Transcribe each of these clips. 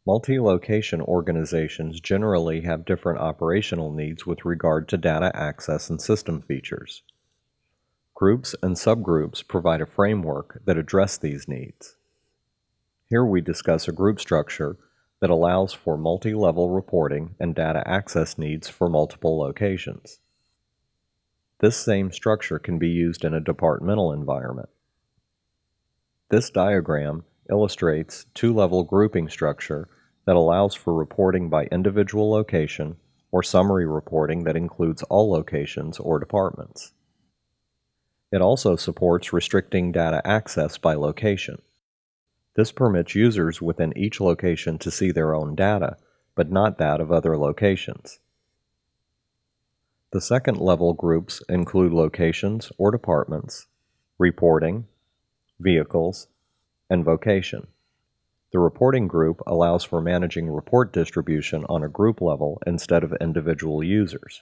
Multi-location organizations generally have different operational needs with regard to data access and system features. Groups and subgroups provide a framework that address these needs. Here we discuss a group structure that allows for multi-level reporting and data access needs for multiple locations. This same structure can be used in a departmental environment. This diagram illustrates two-level grouping structure that allows for reporting by individual location or summary reporting that includes all locations or departments. It also supports restricting data access by location. This permits users within each location to see their own data, but not that of other locations. The second level groups include locations or departments, reporting, vehicles, and vocation. The reporting group allows for managing report distribution on a group level instead of individual users.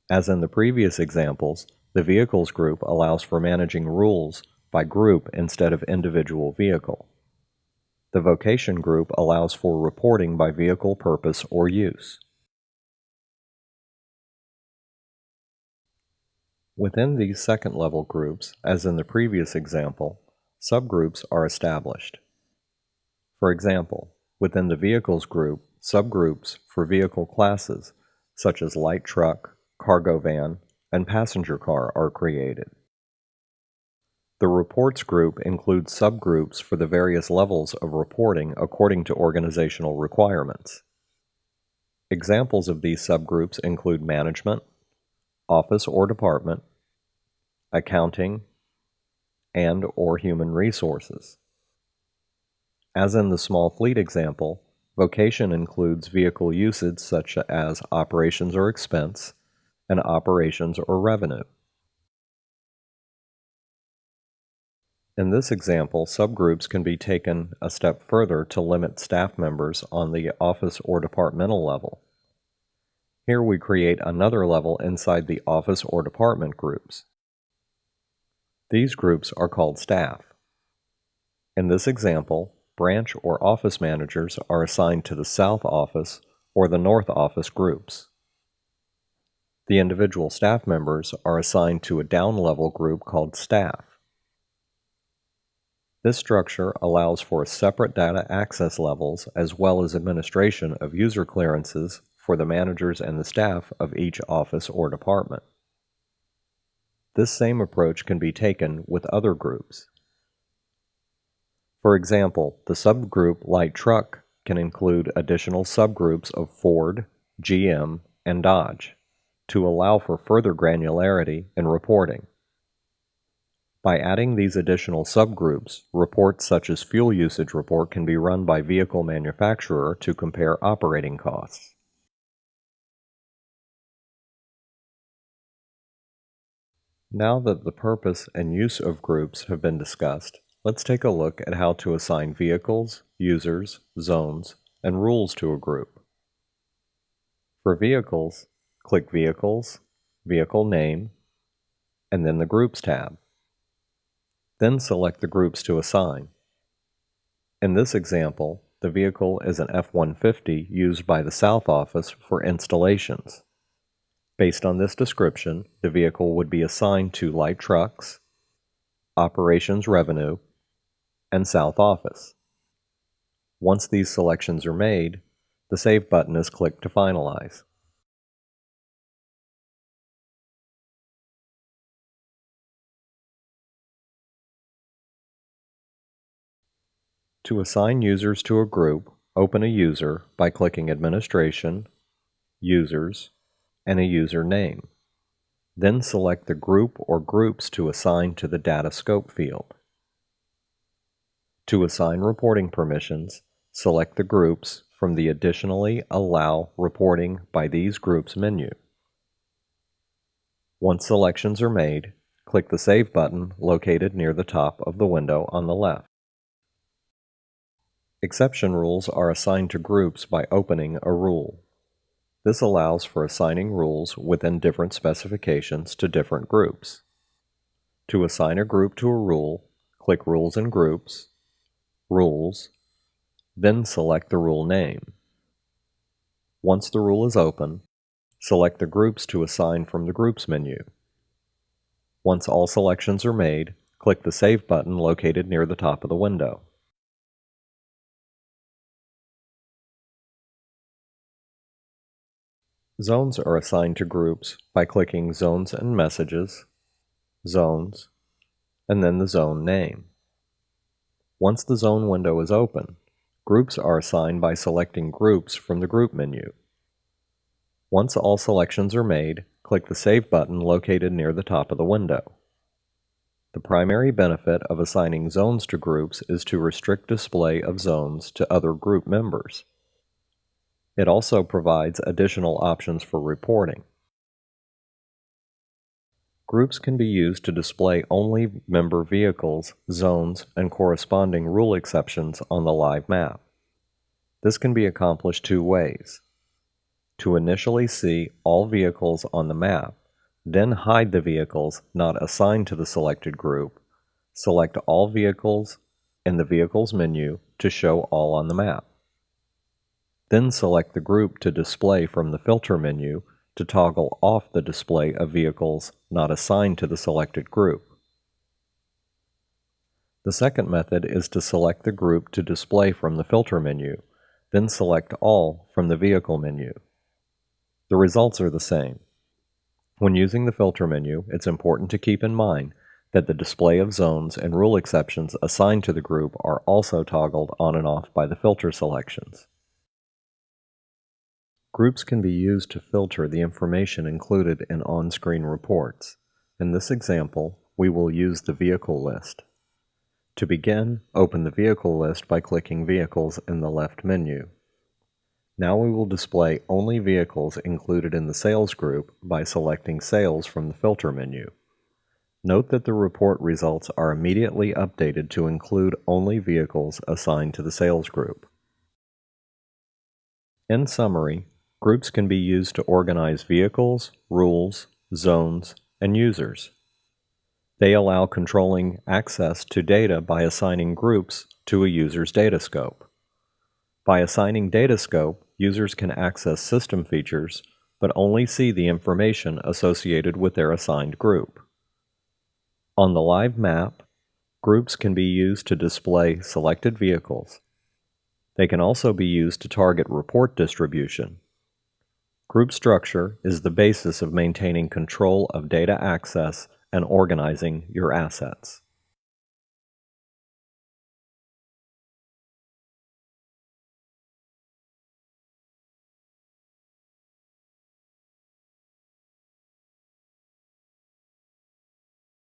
As in the previous examples, the vehicles group allows for managing rules by group instead of individual vehicle. The vocation group allows for reporting by vehicle purpose or use. Within these second-level groups, as in the previous example, subgroups are established. For example, within the vehicles group, subgroups for vehicle classes such as light truck, cargo van, and passenger car are created. The reports group includes subgroups for the various levels of reporting according to organizational requirements. Examples of these subgroups include management, office or department, accounting, and/or human resources. As in the small fleet example, vocation includes vehicle usage such as operations or expense, and operations or revenue. In this example, subgroups can be taken a step further to limit staff members on the office or departmental level. Here we create another level inside the office or department groups. These groups are called staff. In this example, branch or office managers are assigned to the South Office or the North Office groups. The individual staff members are assigned to a down-level group called staff. This structure allows for separate data access levels as well as administration of user clearances for the managers and the staff of each office or department. This same approach can be taken with other groups. For example, the subgroup light truck can include additional subgroups of Ford, GM, and Dodge to allow for further granularity in reporting. By adding these additional subgroups, reports such as fuel usage report can be run by vehicle manufacturer to compare operating costs. Now that the purpose and use of groups have been discussed, let's take a look at how to assign vehicles, users, zones, and rules to a group. For vehicles, click Vehicles, Vehicle Name, and then the Groups tab. Then select the groups to assign. In this example, the vehicle is an F-150 used by the South Office for installations. Based on this description, the vehicle would be assigned to light trucks, operations revenue, and South Office. Once these selections are made, the Save button is clicked to finalize. To assign users to a group, open a user by clicking Administration, Users, and a user name. Then select the group or groups to assign to the Data Scope field. To assign reporting permissions, select the groups from the Additionally Allow Reporting by These Groups menu. Once selections are made, click the Save button located near the top of the window on the left. Exception rules are assigned to groups by opening a rule. This allows for assigning rules within different specifications to different groups. To assign a group to a rule, click Rules and Groups, Rules, Then select the rule name. Once the rule is open, select the groups to assign from the Groups menu. Once all selections are made, click the Save button located near the top of the window. Zones are assigned to groups by clicking Zones and Messages, Zones, and then the zone name. Once the zone window is open, groups are assigned by selecting Groups from the Group menu. Once all selections are made, click the Save button located near the top of the window. The primary benefit of assigning zones to groups is to restrict display of zones to other group members. It also provides additional options for reporting. Groups can be used to display only member vehicles, zones, and corresponding rule exceptions on the live map. This can be accomplished two ways. To initially see all vehicles on the map, then hide the vehicles not assigned to the selected group, select all vehicles in the Vehicles menu to show all on the map. Then select the group to display from the Filter menu to toggle off the display of vehicles not assigned to the selected group. The second method is to select the group to display from the Filter menu, then select all from the Vehicle menu. The results are the same. When using the Filter menu, it's important to keep in mind that the display of zones and rule exceptions assigned to the group are also toggled on and off by the filter selections. Groups can be used to filter the information included in on-screen reports. In this example, we will use the vehicle list. To begin, open the vehicle list by clicking Vehicles in the left menu. Now we will display only vehicles included in the sales group by selecting Sales from the filter menu. Note that the report results are immediately updated to include only vehicles assigned to the sales group. In summary, groups can be used to organize vehicles, rules, zones, and users. They allow controlling access to data by assigning groups to a user's data scope. By assigning data scope, users can access system features, but only see the information associated with their assigned group. On the live map, groups can be used to display selected vehicles. They can also be used to target report distribution. Group structure is the basis of maintaining control of data access and organizing your assets.